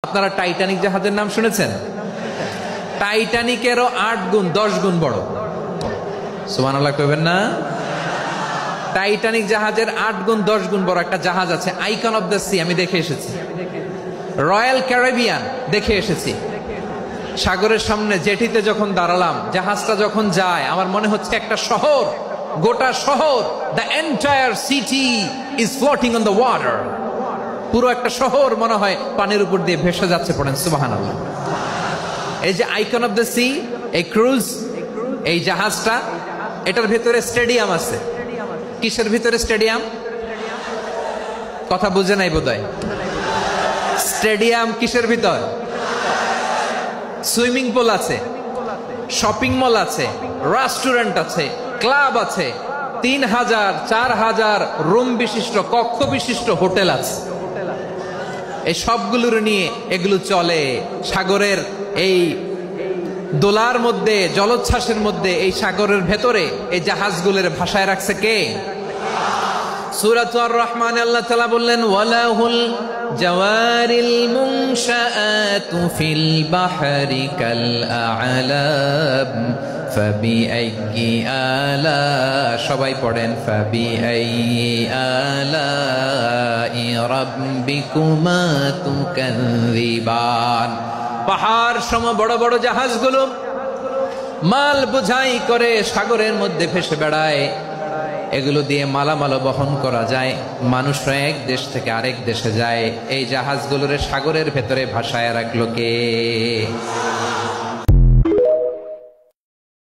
আপনারা টাইটানিক জাহাজের নাম শুনেছেন? টাইটানিকেরও 8 গুণ 10 গুণ বড়। সুবহানাল্লাহ কইবেন না? টাইটানিক জাহাজের 8 গুণ 10 গুণ বড় একটা জাহাজ আছে, আইকন অফ দ্য সি। আমি দেখে এসেছি। রয়্যাল ক্যারিবিয়ান দেখে এসেছি। সাগরের সামনে জেটিতে যখন দাঁড়ালাম, জাহাজটা যখন যায়, আমার মনে হচ্ছে একটা শহর, গোটা শহর, the entire city is floating on the water. পুরো একটা শহর মনে হয় পানির উপর দিয়ে ভেসে যাচ্ছে। পড়েন সুবহানাল্লাহ। এই যে আইকন অফ দ্য সি, এই ক্রুজ, এই জাহাজটা, এটার ভিতরে স্টেডিয়াম আছে। কিসের ভিতরে স্টেডিয়াম? কথা বুঝে নাই বোধহয়। স্টেডিয়াম কিসের ভিতর? সুইমিং পুল আছে, শপিং মল আছে, রেস্টুরেন্ট আছে, ক্লাব আছে, 3000 4000 রুম বিশিষ্ট, কক্ষ বিশিষ্ট হোটেল আছে। এই সবগুলোর নিয়ে এগুলো চলে সাগরের এই দোলার মধ্যে, জলোচ্ছ্বাসের মধ্যে। এই সাগরের ভেতরে এই জাহাজগুলোর ভাষায় রাখছে কে? সূরাতুর আর রহমানে আল্লাহ তাআলা বললেন, ওয়ালাহুল জাওয়ারিল মুনশাআতু ফিল বাহরি কাল আ'লাম ফাবিআইয়ি আলা, সবাই পড়েন, ফাবিআইয়ি আলাই রাব্বিকুমা তুকাযযিবান। পাহাড় সম বড় বড় জাহাজগুলো মাল বোঝাই করে সাগরের মধ্যে ভেসে বেড়ায়। এগুলো দিয়ে মালামাল বহন করা যায়, মানুষরা এক দেশ থেকে আরেক দেশে যায়। এই জাহাজগুলোর সাগরের ভেতরে ভাসায় রাখলো কে?